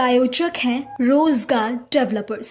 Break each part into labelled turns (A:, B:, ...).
A: प्रायोजक हैं रोजगार डेवलपर्स।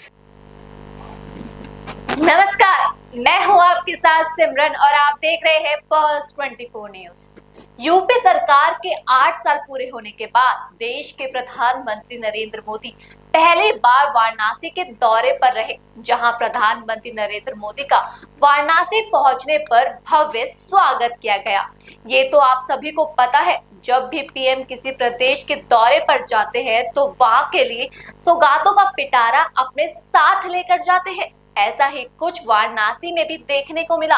B: नमस्कार, मैं हूं आपके साथ सिमरन और आप देख रहे हैं पल्स 24 न्यूज। यूपी सरकार के 8 साल पूरे होने के बाद देश के प्रधानमंत्री नरेंद्र मोदी पहली बार वाराणसी के दौरे पर रहे, जहां प्रधानमंत्री नरेंद्र मोदी का वाराणसी पहुंचने पर भव्य स्वागत किया गया। ये तो आप सभी को पता है, जब भी पीएम किसी प्रदेश के दौरे पर जाते हैं तो वहां के लिए सौगातों का पिटारा अपने साथ लेकर जाते हैं। ऐसा ही कुछ वाराणसी में भी देखने को मिला,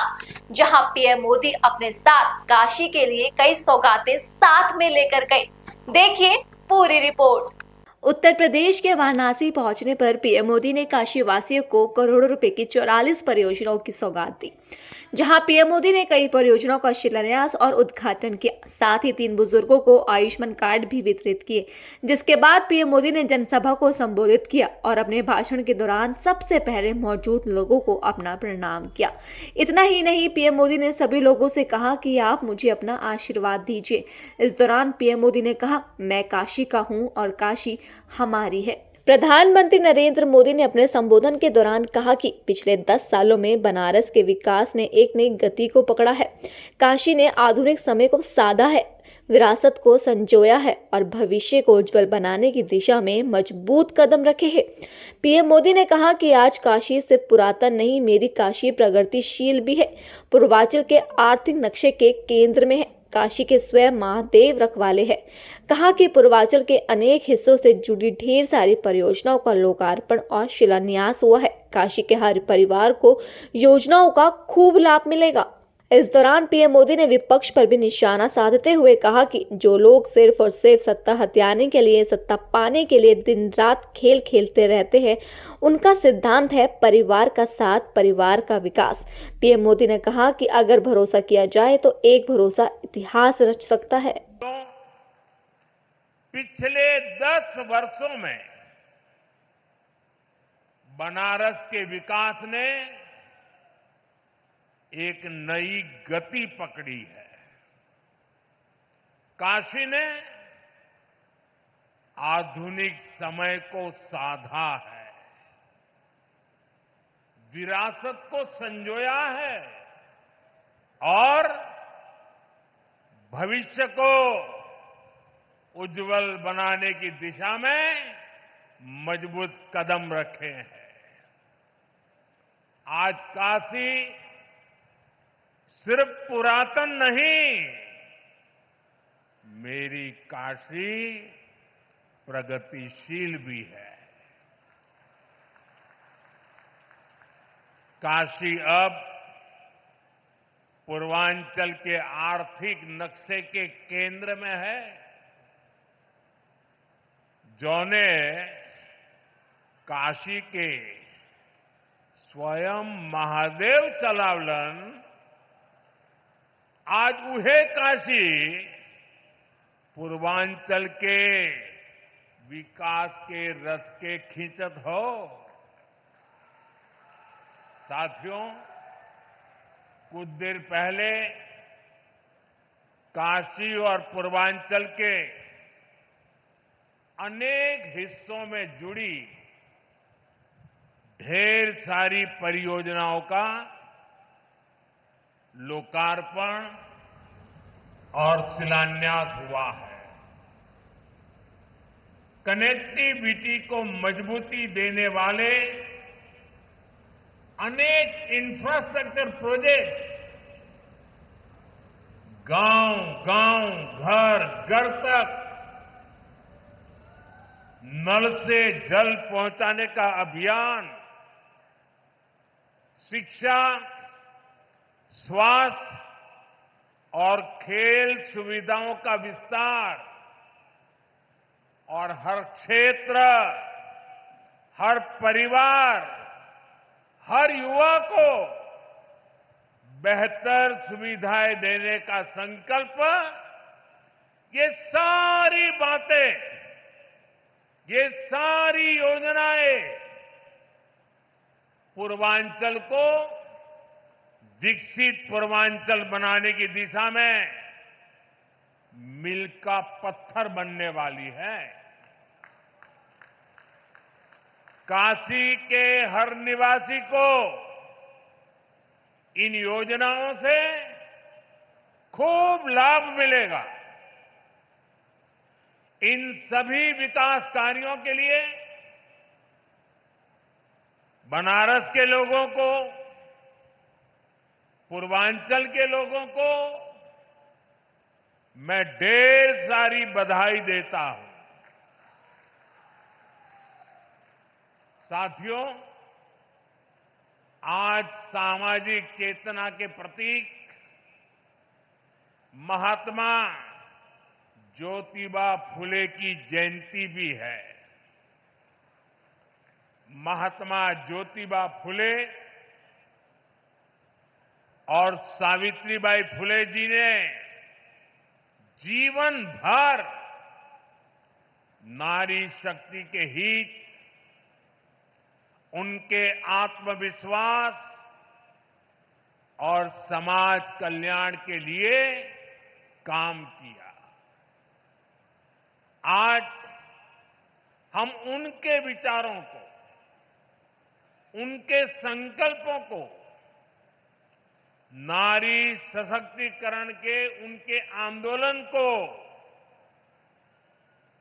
B: जहां पीएम मोदी अपने साथ काशी के लिए कई सौगातें साथ में लेकर गए। देखिए पूरी रिपोर्ट। उत्तर प्रदेश के वाराणसी पहुंचने पर पीएम मोदी ने काशी वासियों को करोड़ों रुपए की 44 परियोजनाओं की सौगात दी, जहां पीएम मोदी ने कई परियोजनाओं का शिलान्यास और उद्घाटन किया। साथ ही 3 बुजुर्गों को आयुष्मान कार्ड भी वितरित किए, जिसके बाद पीएम मोदी ने जनसभा को संबोधित किया और अपने भाषण के दौरान सबसे पहले मौजूद लोगों को अपना प्रणाम किया। इतना ही नहीं, पीएम मोदी ने सभी लोगों से कहा कि आप मुझे अपना आशीर्वाद दीजिए। इस दौरान पीएम मोदी ने कहा, मैं काशी का हूं और काशी हमारी है। प्रधानमंत्री नरेंद्र मोदी ने अपने संबोधन के दौरान कहा कि पिछले 10 सालों में बनारस के विकास ने एक नई गति को पकड़ा है। काशी ने आधुनिक समय को साधा है, विरासत को संजोया है और भविष्य को उज्जवल बनाने की दिशा में मजबूत कदम रखे हैं। पीएम मोदी ने कहा कि आज काशी सिर्फ पुरातन नहीं, मेरी काशी प्रगतिशील भी है, पूर्वांचल के आर्थिक नक्शे के केंद्र में है। काशी के स्वयं महादेव रखवाले हैं। कहा कि पूर्वांचल के अनेक हिस्सों से जुड़ी ढेर सारी परियोजनाओं का लोकार्पण और शिलान्यास हुआ है। काशी के हर परिवार को योजनाओं का खूब लाभ मिलेगा। इस दौरान पीएम मोदी ने विपक्ष पर भी निशाना साधते हुए कहा कि जो लोग सिर्फ और सिर्फ सत्ता हथियाने के लिए, सत्ता पाने के लिए दिन रात खेल खेलते रहते हैं, उनका सिद्धांत है परिवार का साथ, परिवार का विकास। पीएम मोदी ने कहा कि अगर भरोसा किया जाए तो एक भरोसा इतिहास रच सकता है।
C: पिछले 10 वर्षों में बनारस के विकास ने एक नई गति पकड़ी है। काशी ने आधुनिक समय को साधा है, विरासत को संजोया है और भविष्य को उज्जवल बनाने की दिशा में मजबूत कदम रखे हैं। आज काशी सिर्फ पुरातन नहीं, मेरी काशी प्रगतिशील भी है। काशी अब पूर्वांचल के आर्थिक नक्शे के केंद्र में है। जौने काशी के स्वयं महादेव चलावलन, आज उहे काशी पूर्वांचल के विकास के रथ के खींचत हो। साथियों, कुछ देर पहले काशी और पूर्वांचल के अनेक हिस्सों में जुड़ी ढेर सारी परियोजनाओं का लोकार्पण और शिलान्यास हुआ है। कनेक्टिविटी को मजबूती देने वाले अनेक इंफ्रास्ट्रक्चर प्रोजेक्ट्स गांव-गांव, घर-घर तक नल से जल पहुंचाने का अभियान, शिक्षा, स्वास्थ्य और खेल सुविधाओं का विस्तार और हर क्षेत्र, हर परिवार, हर युवा को बेहतर सुविधाएं देने का संकल्प, ये सारी बातें, ये सारी योजनाएं पूर्वांचल को विकसित पूर्वांचल बनाने की दिशा में मील का पत्थर बनने वाली है। काशी के हर निवासी को इन योजनाओं से खूब लाभ मिलेगा। इन सभी विकास कार्यों के लिए बनारस के लोगों को, पूर्वांचल के लोगों को मैं ढेर सारी बधाई देता हूं। साथियों, आज सामाजिक चेतना के प्रतीक महात्मा ज्योतिबा फुले की जयंती भी है। महात्मा ज्योतिबा फुले और सावित्रीबाई फुले जी ने जीवन भर नारी शक्ति के हित, उनके आत्मविश्वास और समाज कल्याण के लिए काम किया। आज हम उनके विचारों को, उनके संकल्पों को, नारी सशक्तिकरण के उनके आंदोलन को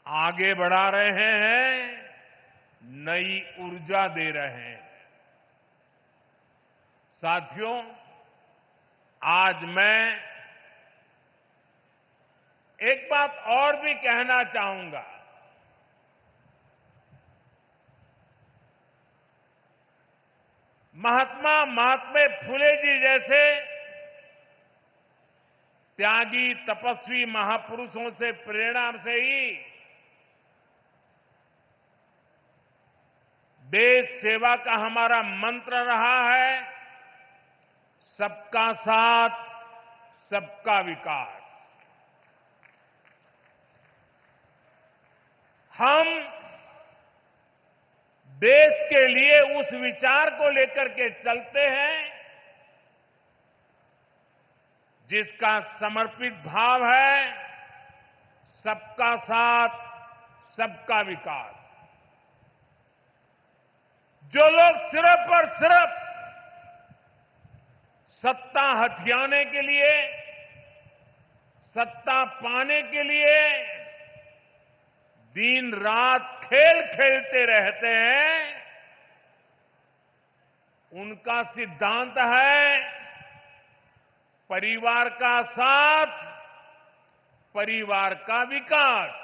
C: आगे बढ़ा रहे हैं, नई ऊर्जा दे रहे हैं। साथियों, आज मैं एक बात और भी कहना चाहूंगा। महात्मा फुले जी जैसे त्यागी तपस्वी महापुरुषों से प्रेरणा से ही देश सेवा का हमारा मंत्र रहा है, सबका साथ, सबका विकास। हम देश के लिए उस विचार को लेकर के चलते हैं जिसका समर्पित भाव है सबका साथ, सबका विकास। जो लोग सिर्फ और सिर्फ सत्ता हथियाने के लिए, सत्ता पाने के लिए दिन रात खेल खेलते रहते हैं, उनका सिद्धांत है परिवार का साथ, परिवार का विकास।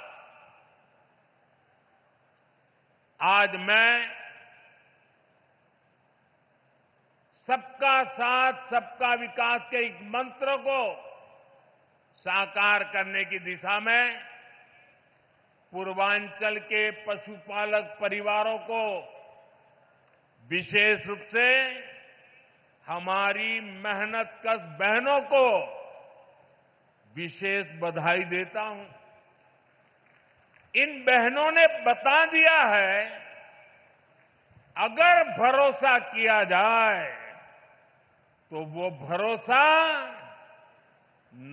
C: आज मैं सबका साथ, सबका विकास के एक मंत्र को साकार करने की दिशा में पूर्वांचल के पशुपालक परिवारों को, विशेष रूप से हमारी मेहनतकश बहनों को विशेष बधाई देता हूं। इन बहनों ने बता दिया है, अगर भरोसा किया जाए तो वो भरोसा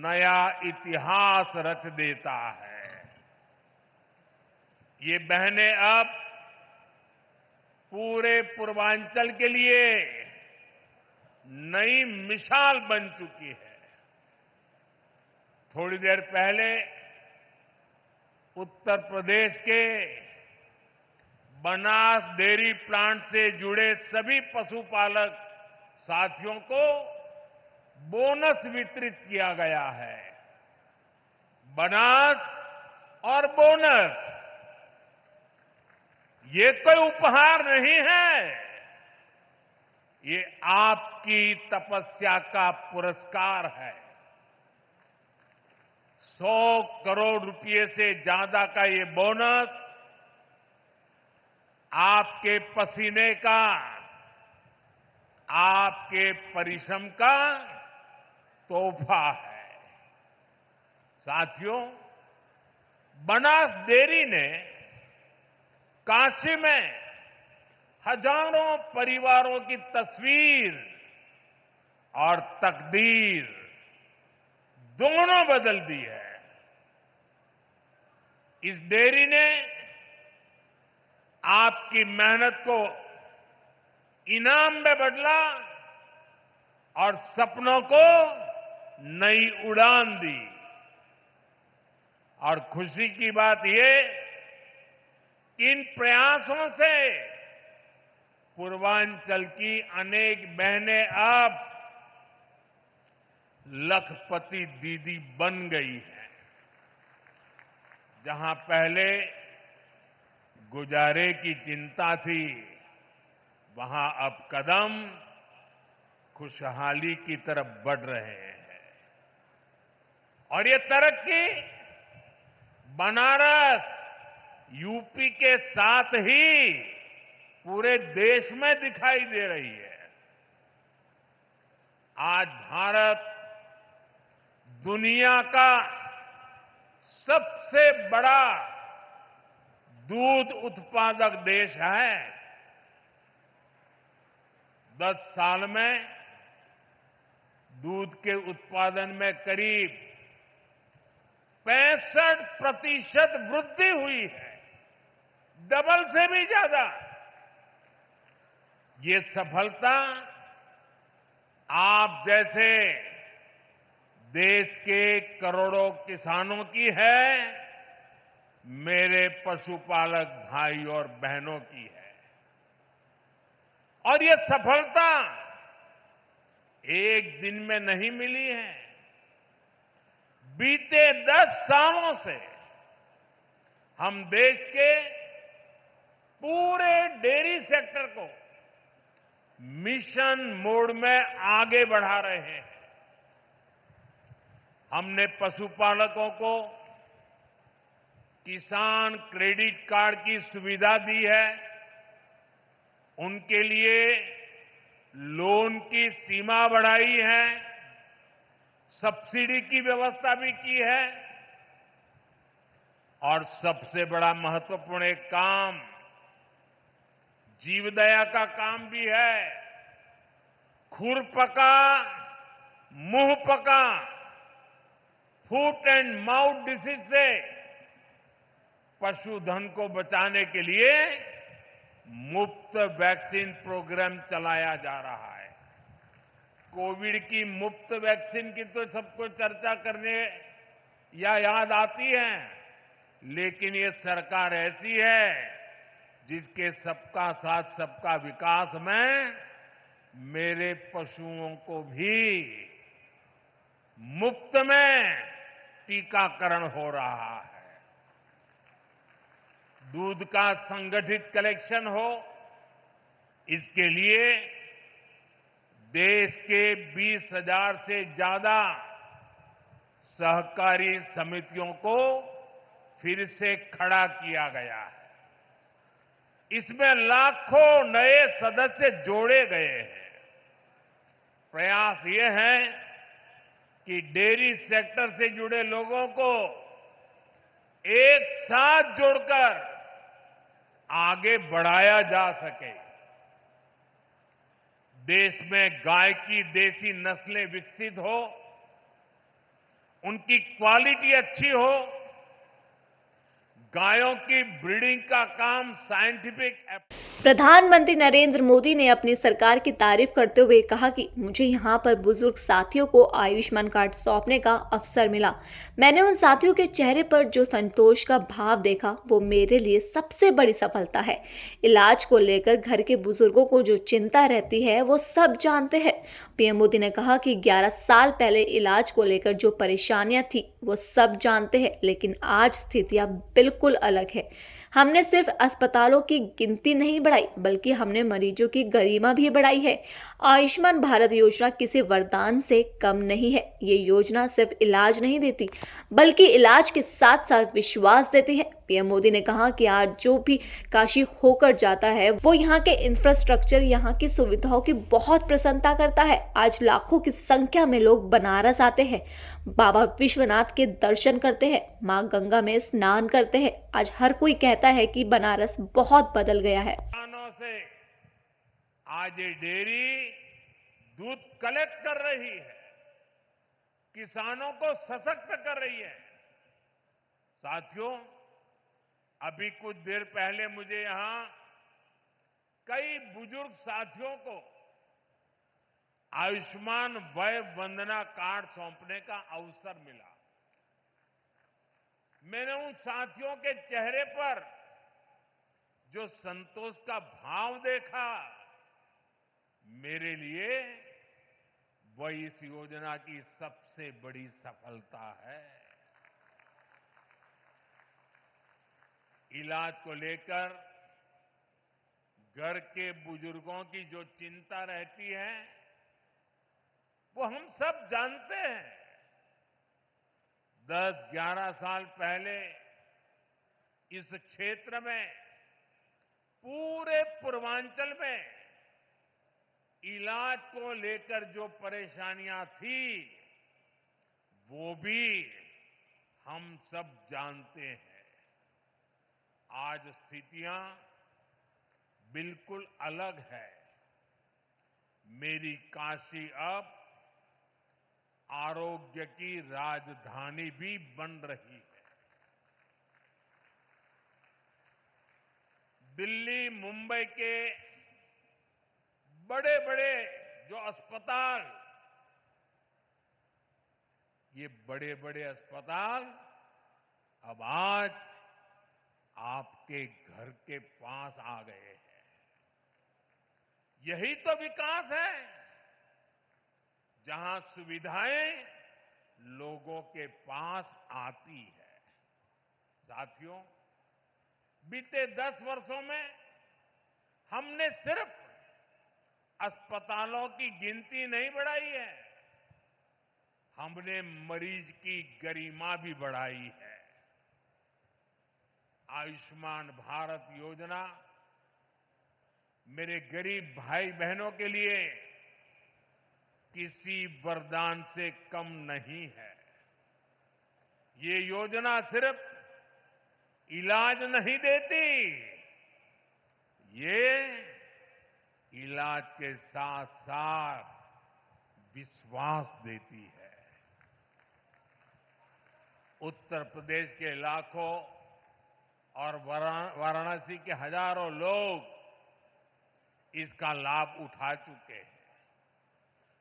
C: नया इतिहास रच देता है। ये बहनें अब पूरे पूर्वांचल के लिए नई मिसाल बन चुकी है। थोड़ी देर पहले उत्तर प्रदेश के बनास डेयरी प्लांट से जुड़े सभी पशुपालक साथियों को बोनस वितरित किया गया है। बनास और बोनस ये कोई उपहार नहीं है, ये आपकी तपस्या का पुरस्कार है। 100 करोड़ रुपए से ज्यादा का ये बोनस आपके पसीने का, आपके परिश्रम का तोहफा है। साथियों, बनास डेयरी ने काशी में हजारों परिवारों की तस्वीर और तकदीर दोनों बदल दी है। इस डेयरी ने आपकी मेहनत को इनाम में बदला और सपनों को नई उड़ान दी। और खुशी की बात ये कि इन प्रयासों से पूर्वांचल की अनेक बहनें अब लखपति दीदी बन गई हैं। जहां पहले गुजारे की चिंता थी, वहां अब कदम खुशहाली की तरफ बढ़ रहे हैं। और ये तरक्की बनारस, यूपी के साथ ही पूरे देश में दिखाई दे रही है। आज भारत दुनिया का सबसे बड़ा दूध उत्पादक देश है। 10 साल में दूध के उत्पादन में करीब 65% वृद्धि हुई है, डबल से भी ज्यादा। ये सफलता आप जैसे देश के करोड़ों किसानों की है, मेरे पशुपालक भाई और बहनों की है। और ये सफलता एक दिन में नहीं मिली है। बीते 10 सालों से हम देश के पूरे डेयरी सेक्टर को मिशन मोड में आगे बढ़ा रहे हैं। हमने पशुपालकों को किसान क्रेडिट कार्ड की सुविधा दी है। उनके लिए लोन की सीमा बढ़ाई है, सब्सिडी की व्यवस्था भी की है। और सबसे बड़ा महत्वपूर्ण एक काम जीवदया का काम भी है। खुरपका मुंह पका फुट एंड माउथ डिसीज से पशुधन को बचाने के लिए मुफ्त वैक्सीन प्रोग्राम चलाया जा रहा है। कोविड की मुफ्त वैक्सीन की तो सबको चर्चा करने या याद आती है, लेकिन ये सरकार ऐसी है जिसके सबका साथ सबका विकास में मेरे पशुओं को भी मुफ्त में टीकाकरण हो रहा है। दूध का संगठित कलेक्शन हो, इसके लिए देश के 20,000 से ज्यादा सहकारी समितियों को फिर से खड़ा किया गया है। इसमें लाखों नए सदस्य जोड़े गए हैं। प्रयास ये है कि डेयरी सेक्टर से जुड़े लोगों को एक साथ जोड़कर आगे बढ़ाया जा सके। देश में गाय की देसी नस्लें विकसित हो, उनकी क्वालिटी अच्छी हो, गायों की ब्रीडिंग का काम साइंटिफिक।
B: प्रधानमंत्री नरेंद्र मोदी ने अपनी सरकार की तारीफ करते हुए कहा कि मुझे यहाँ पर बुजुर्ग साथियों को आयुष्मान कार्ड सौंपने का अवसर मिला। मैंने उन साथियों के चेहरे पर जो संतोष का भाव देखा, वो मेरे लिए सबसे बड़ी सफलता है। इलाज को लेकर घर के बुजुर्गों को जो चिंता रहती है वो सब जानते हैं। पीएम मोदी ने कहा कि 11 साल पहले इलाज को लेकर जो परेशानियां थी वो सब जानते हैं, लेकिन आज स्थितियां बिल्कुल अलग है। हमने सिर्फ अस्पतालों की गिनती नहीं बढ़ाई, बल्कि हमने मरीजों की गरिमा भी बढ़ाई है। आयुष्मान भारत योजना किसी वरदान से कम नहीं है। ये योजना सिर्फ इलाज नहीं देती, बल्कि इलाज के साथ साथ विश्वास देती है। पीएम मोदी ने कहा कि आज जो भी काशी होकर जाता है वो यहाँ के इंफ्रास्ट्रक्चर, यहाँ की सुविधाओं की बहुत प्रशंसा करता है। आज लाखों की संख्या में लोग बनारस आते हैं, बाबा विश्वनाथ के दर्शन करते हैं, माँ गंगा में स्नान करते हैं। आज हर कोई कहता है कि बनारस बहुत बदल गया है।
C: किसानों से आज ये डेयरी दूध कलेक्ट कर रही है, किसानों को सशक्त कर रही है। साथियों, अभी कुछ देर पहले मुझे यहां कई बुजुर्ग साथियों को आयुष्मान वय वंदना कार्ड सौंपने का अवसर मिला। मैंने उन साथियों के चेहरे पर जो संतोष का भाव देखा, मेरे लिए वह इस योजना की सबसे बड़ी सफलता है। इलाज को लेकर घर के बुजुर्गों की जो चिंता रहती है, वो हम सब जानते हैं। 10-11 साल पहले इस क्षेत्र में, पूरे पूर्वांचल में इलाज को लेकर जो परेशानियां थी, वो भी हम सब जानते हैं। आज स्थितियां बिल्कुल अलग है। मेरी काशी अब आरोग्य की राजधानी भी बन रही है। दिल्ली, मुंबई के बड़े बड़े जो अस्पताल, ये बड़े बड़े अस्पताल अब आज आपके घर के पास आ गए हैं। यही तो विकास है, जहां सुविधाएं लोगों के पास आती है। साथियों, बीते 10 वर्षों में हमने सिर्फ अस्पतालों की गिनती नहीं बढ़ाई है, हमने मरीज की गरिमा भी बढ़ाई है। आयुष्मान भारत योजना मेरे गरीब भाई बहनों के लिए किसी वरदान से कम नहीं है। ये योजना सिर्फ इलाज नहीं देती, ये इलाज के साथ साथ विश्वास देती है। उत्तर प्रदेश के लाखों और वाराणसी के हजारों लोग इसका लाभ उठा चुके हैं।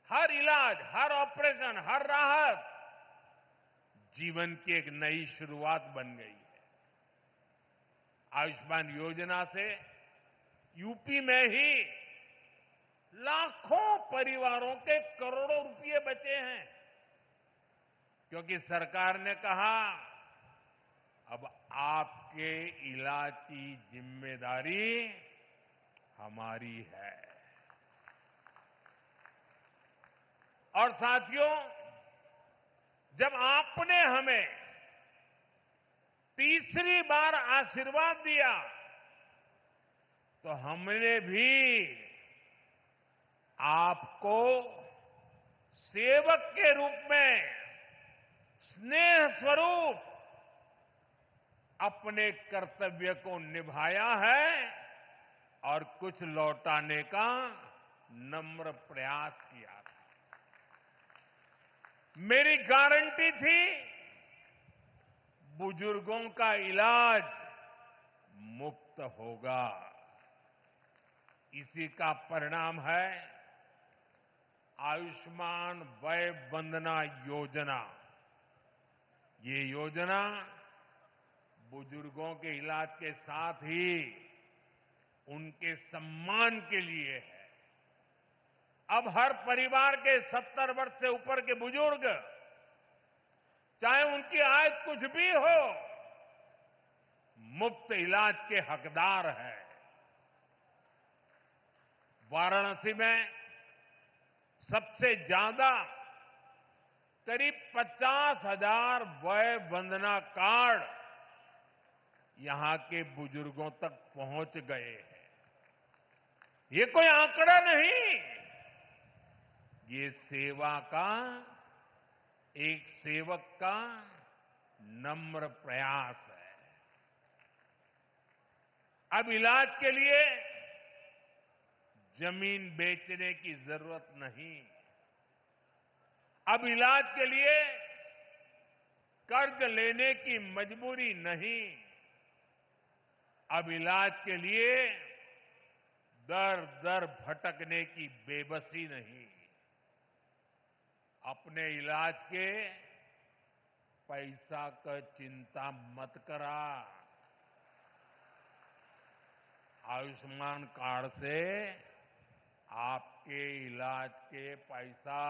C: हर इलाज, हर ऑपरेशन, हर राहत जीवन की एक नई शुरुआत बन गई है। आयुष्मान योजना से यूपी में ही लाखों परिवारों के करोड़ों रुपए बचे हैं, क्योंकि सरकार ने कहा अब आपके इलाज की जिम्मेदारी हमारी है। और साथियों, जब आपने हमें तीसरी बार आशीर्वाद दिया, तो हमने भी आपको सेवक के रूप में, स्नेह स्वरूप अपने कर्तव्य को निभाया है और कुछ लौटाने का नम्र प्रयास किया था। मेरी गारंटी थी, बुजुर्गों का इलाज मुफ्त होगा। इसी का परिणाम है आयुष्मान वय वंदना योजना। ये योजना बुजुर्गों के इलाज के साथ ही उनके सम्मान के लिए है। अब हर परिवार के 70 वर्ष से ऊपर के बुजुर्ग, चाहे उनकी आय कुछ भी हो, मुफ्त इलाज के हकदार हैं। वाराणसी में सबसे ज्यादा करीब 50,000 वय वंदना कार्ड यहां के बुजुर्गों तक पहुंच गए हैं। ये कोई आंकड़ा नहीं, ये सेवा का, एक सेवक का नम्र प्रयास है। अब इलाज के लिए जमीन बेचने की जरूरत नहीं। अब इलाज के लिए कर्ज लेने की मजबूरी नहीं। अब इलाज के लिए दर दर भटकने की बेबसी नहीं, अपने इलाज के पैसा का चिंता मत करा। आयुष्मान कार्ड से आपके इलाज के पैसा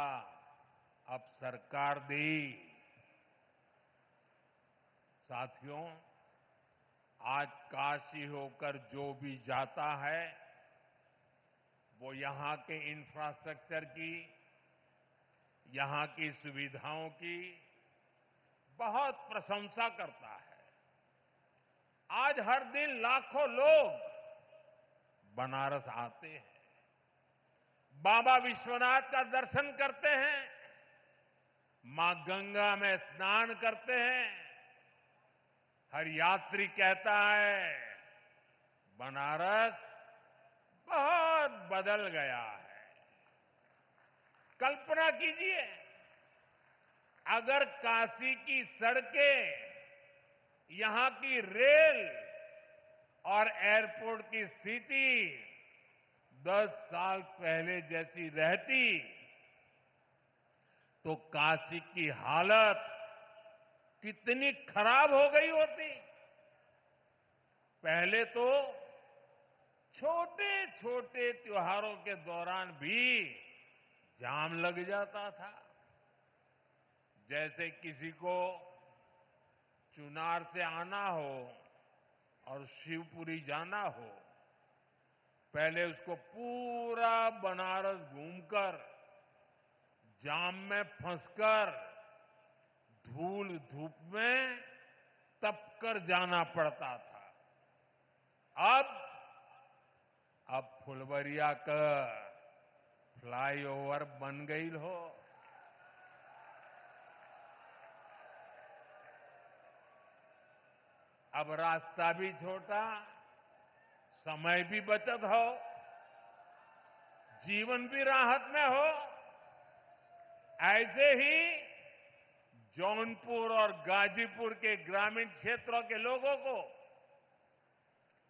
C: अब सरकार दी। साथियों, आज काशी होकर जो भी जाता है वो यहां के इंफ्रास्ट्रक्चर की, यहां की सुविधाओं की बहुत प्रशंसा करता है। आज हर दिन लाखों लोग बनारस आते हैं, बाबा विश्वनाथ का दर्शन करते हैं, मां गंगा में स्नान करते हैं। हर यात्री कहता है बनारस बहुत बदल गया है। कल्पना कीजिए, अगर काशी की सड़कें, यहां की रेल और एयरपोर्ट की स्थिति 10 साल पहले जैसी रहती तो काशी की हालत कितनी खराब हो गई होती। पहले तो छोटे छोटे त्योहारों के दौरान भी जाम लग जाता था। जैसे किसी को चुनार से आना हो और शिवपुरी जाना हो, पहले उसको पूरा बनारस घूमकर, जाम में फंसकर, धूल धूप में तपकर जाना पड़ता था। अब फुलवरिया का फ्लाईओवर बन गई हो। अब रास्ता भी छोटा, समय भी बचत हो, जीवन भी राहत में हो। ऐसे ही जौनपुर और गाजीपुर के ग्रामीण क्षेत्रों के लोगों को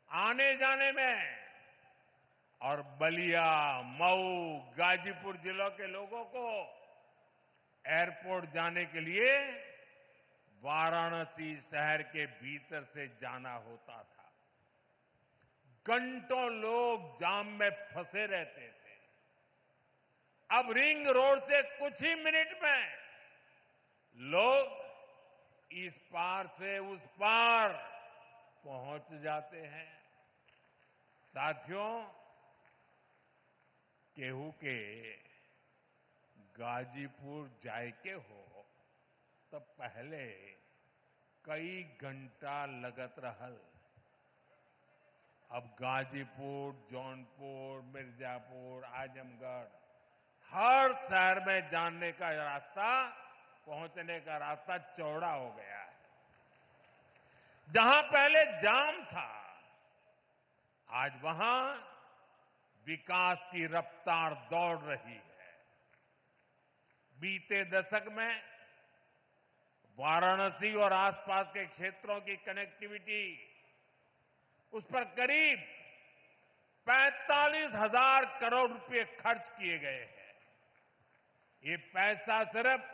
C: आने जाने में और बलिया, मऊ, गाजीपुर जिलों के लोगों को एयरपोर्ट जाने के लिए वाराणसी शहर के भीतर से जाना होता था। घंटों लोग जाम में फंसे रहते थे। अब रिंग रोड से कुछ ही मिनट में लोग इस पार से उस पार पहुंच जाते हैं। साथियों, केहू के गाजीपुर जायके हो तो पहले कई घंटा लगत रहल। अब गाजीपुर, जौनपुर, मिर्जापुर, आजमगढ़, हर शहर में जाने का रास्ता, पहुंचने का रास्ता चौड़ा हो गया है। जहां पहले जाम था, आज वहां विकास की रफ्तार दौड़ रही है। बीते दशक में वाराणसी और आसपास के क्षेत्रों की कनेक्टिविटी, उस पर करीब 45,000 करोड़ रुपए खर्च किए गए हैं। ये पैसा सिर्फ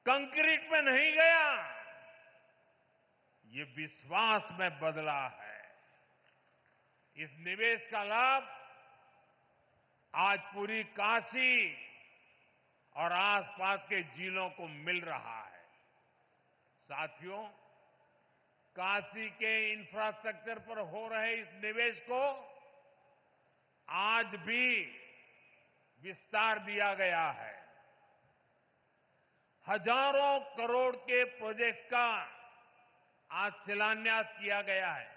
C: कंक्रीट में नहीं गया, ये विश्वास में बदला है। इस निवेश का लाभ आज पूरी काशी और आसपास के जिलों को मिल रहा है। साथियों, काशी के इंफ्रास्ट्रक्चर पर हो रहे इस निवेश को आज भी विस्तार दिया गया है। हजारों करोड़ के प्रोजेक्ट का आज शिलान्यास किया गया है।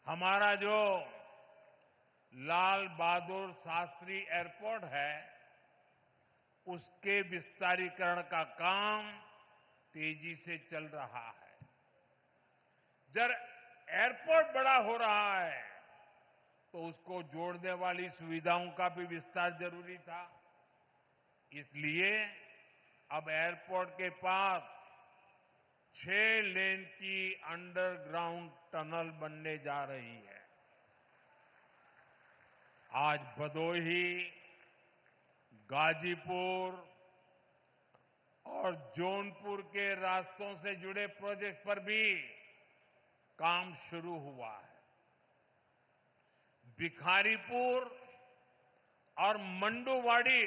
C: हमारा जो लाल बहादुर शास्त्री एयरपोर्ट है, उसके विस्तारीकरण का काम तेजी से चल रहा है। जब एयरपोर्ट बड़ा हो रहा है तो उसको जोड़ने वाली सुविधाओं का भी विस्तार जरूरी था। इसलिए अब एयरपोर्ट के पास 6 लेन की अंडरग्राउंड टनल बनने जा रही है। आज भदोही, गाजीपुर और जौनपुर के रास्तों से जुड़े प्रोजेक्ट पर भी काम शुरू हुआ है। भिखारीपुर और मंडुवाड़ी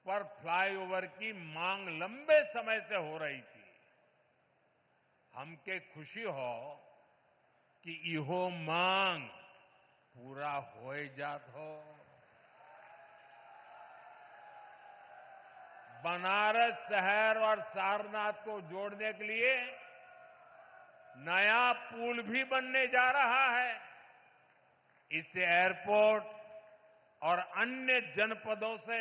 C: पर फ्लाईओवर की मांग लंबे समय से हो रही थी। हमके खुशी हो कि इहो मांग पूरा हो जात हो। बनारस शहर और सारनाथ को जोड़ने के लिए नया पुल भी बनने जा रहा है। इससे एयरपोर्ट और अन्य जनपदों से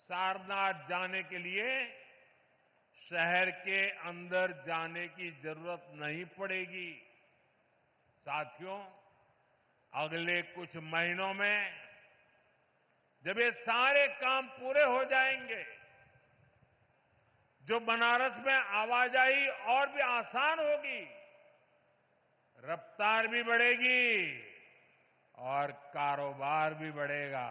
C: सारनाथ जाने के लिए शहर के अंदर जाने की जरूरत नहीं पड़ेगी। साथियों, अगले कुछ महीनों में जब ये सारे काम पूरे हो जाएंगे, जो बनारस में आवाजाही और भी आसान होगी, रफ्तार भी बढ़ेगी और कारोबार भी बढ़ेगा।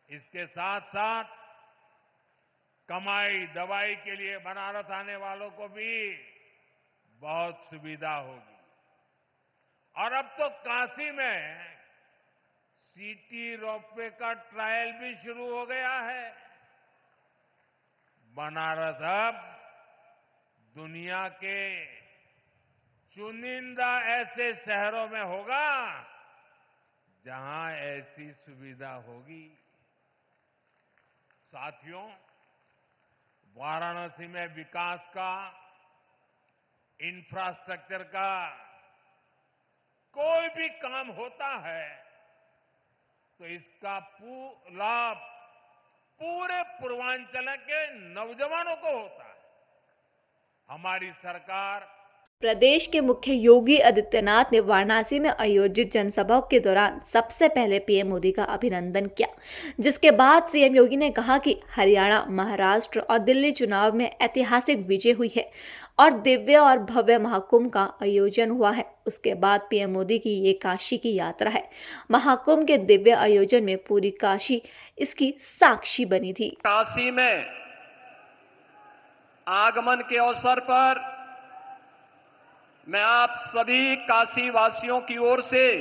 C: इसके साथ साथ कमाई दवाई के लिए बनारस आने वालों को भी बहुत सुविधा होगी। और अब तो काशी में सिटी रोपवे का ट्रायल भी शुरू हो गया है। बनारस अब दुनिया के चुनिंदा ऐसे शहरों में होगा जहां ऐसी सुविधा होगी। साथियों, वाराणसी में विकास का, इंफ्रास्ट्रक्चर का कोई भी काम होता है तो इसका लाभ पूरे पूर्वांचल के नौजवानों को होता है। हमारी सरकार
B: प्रदेश के मुख्य योगी आदित्यनाथ ने वाराणसी में आयोजित जनसभा के दौरान सबसे पहले पीएम मोदी का अभिनंदन किया, जिसके बाद सीएम योगी ने कहा कि हरियाणा, महाराष्ट्र और दिल्ली चुनाव में ऐतिहासिक विजय हुई है और दिव्य और भव्य महाकुंभ का आयोजन हुआ है। उसके बाद पीएम मोदी की ये काशी की यात्रा है। महाकुंभ के दिव्य आयोजन में पूरी काशी इसकी साक्षी बनी थी।
D: काशी में आगमन के अवसर पर मैं आप सभी काशी वासियों की ओर से,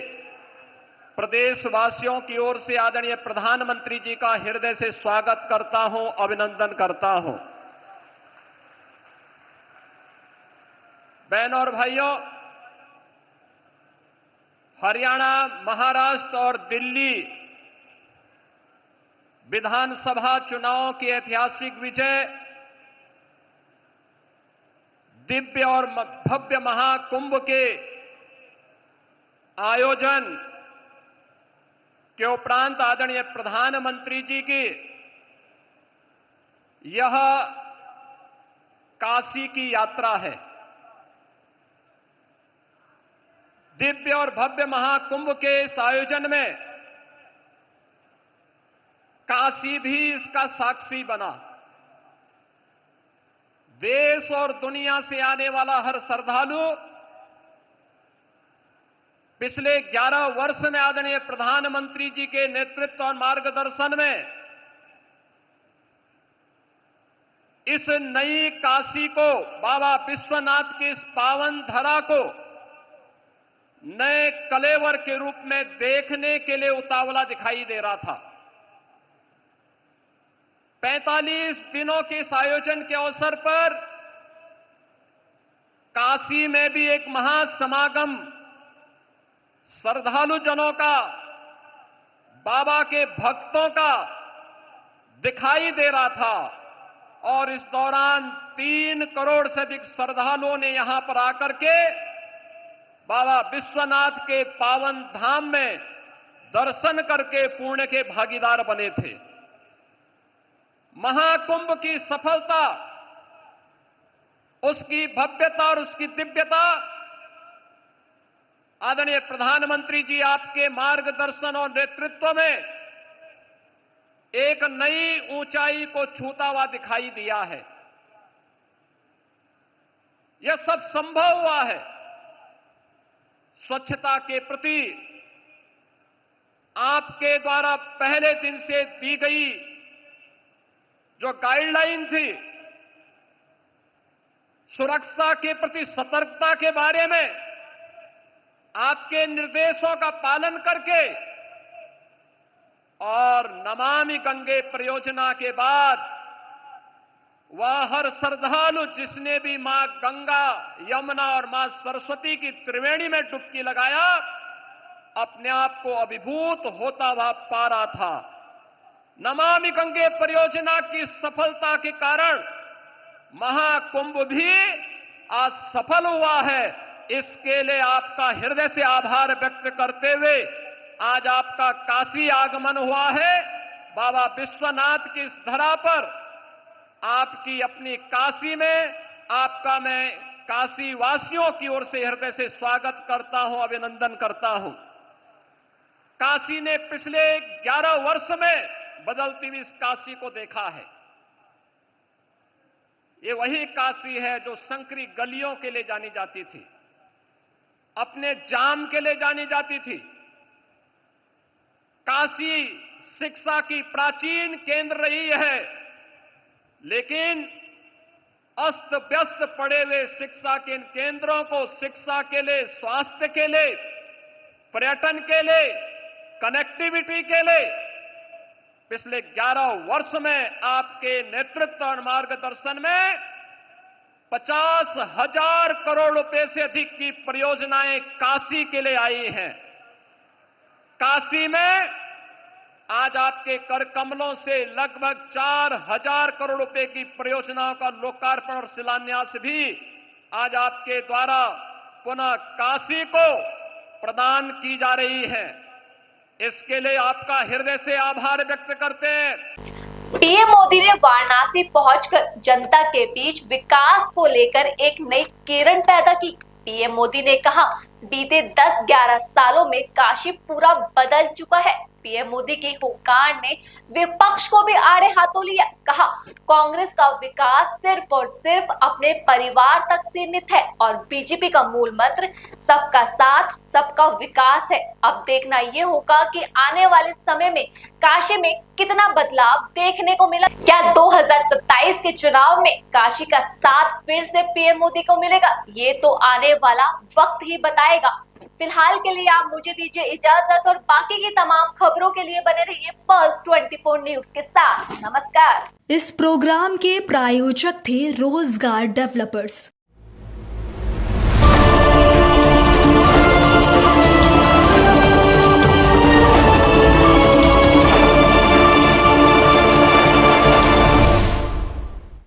D: प्रदेशवासियों की ओर से आदरणीय प्रधानमंत्री जी का हृदय से स्वागत करता हूं, अभिनंदन करता हूं। बहनों और भाइयों, हरियाणा, महाराष्ट्र और दिल्ली विधानसभा चुनावों की ऐतिहासिक विजय, दिव्य और भव्य महाकुंभ के आयोजन के उपरांत आदरणीय प्रधानमंत्री जी की यह काशी की यात्रा है। दिव्य और भव्य महाकुंभ के इस आयोजन में काशी भी इसका साक्षी बना। देश और दुनिया से आने वाला हर श्रद्धालु पिछले 11 वर्ष में आदरणीय प्रधानमंत्री जी के नेतृत्व और मार्गदर्शन में इस नई काशी को, बाबा विश्वनाथ की इस पावन धरा को नए कलेवर के रूप में देखने के लिए उतावला दिखाई दे रहा था। 45 दिनों के इस आयोजन के अवसर पर काशी में भी एक महासमागम श्रद्धालु जनों का, बाबा के भक्तों का दिखाई दे रहा था और इस दौरान 3 करोड़ से अधिक श्रद्धालुओं ने यहां पर आकर के बाबा विश्वनाथ के पावन धाम में दर्शन करके पुण्य के भागीदार बने थे। महाकुंभ की सफलता, उसकी भव्यता और उसकी दिव्यता आदरणीय प्रधानमंत्री जी आपके मार्गदर्शन और नेतृत्व में एक नई ऊंचाई को छूता हुआ दिखाई दिया है। यह सब संभव हुआ है स्वच्छता के प्रति आपके द्वारा पहले दिन से दी गई जो गाइडलाइन थी, सुरक्षा के प्रति सतर्कता के बारे में आपके निर्देशों का पालन करके और नमामि गंगे परियोजना के बाद वह हर श्रद्धालु जिसने भी मां गंगा, यमुना और मां सरस्वती की त्रिवेणी में डुबकी लगाया, अपने आप को अभिभूत होता हुआ पा रहा था। नमामि गंगे परियोजना की सफलता के कारण महाकुंभ भी आज सफल हुआ है। इसके लिए आपका हृदय से आभार व्यक्त करते हुए आज आपका काशी आगमन हुआ है। बाबा विश्वनाथ की इस धरा पर आपकी अपनी काशी में आपका मैं काशी वासियों की ओर से हृदय से स्वागत करता हूं, अभिनंदन करता हूं। काशी ने पिछले 11 वर्ष में बदलती हुई इस काशी को देखा है। ये वही काशी है जो संकरी गलियों के लिए जानी जाती थी, अपने जाम के लिए जानी जाती थी। काशी शिक्षा की प्राचीन केंद्र रही है, लेकिन अस्त व्यस्त पड़े हुए शिक्षा के इन केंद्रों को शिक्षा के लिए, स्वास्थ्य के लिए, पर्यटन के लिए, कनेक्टिविटी के लिए पिछले 11 वर्ष में आपके नेतृत्व और मार्गदर्शन में 50,000 करोड़ रुपए से अधिक की परियोजनाएं काशी के लिए आई हैं। काशी में आज आपके कर कमलों से लगभग 4,000 करोड़ रुपए की परियोजनाओं का लोकार्पण और शिलान्यास भी आज आपके द्वारा पुनः काशी को प्रदान की जा रही है। इसके लिए आपका हृदय से आभार व्यक्त करते हैं।
B: पीएम मोदी ने वाराणसी पहुंचकर जनता के बीच विकास को लेकर एक नई किरण पैदा की। पीएम मोदी ने कहा, बीते 10-11 सालों में काशी पूरा बदल चुका है। पीएम मोदी के हुंकार ने विपक्ष को भी आड़े हाथों लिया। कहा, कांग्रेस का विकास सिर्फ और सिर्फ अपने परिवार तक सीमित है और बीजेपी का मूल मंत्र सबका साथ, सबका विकास है। अब देखना ये होगा कि आने वाले समय में काशी में कितना बदलाव देखने को मिला। क्या 2027 के चुनाव में काशी का साथ फिर से पीएम मोदी को मिलेगा? ये तो आने वाला वक्त ही बताएगा। फिलहाल के लिए आप मुझे दीजिए इजाजत और बाकी की तमाम खबरों के लिए बने रहिए पल्स 24 न्यूज के साथ। नमस्कार।
A: इस प्रोग्राम के प्रायोजक थे रोजगार डेवलपर्स।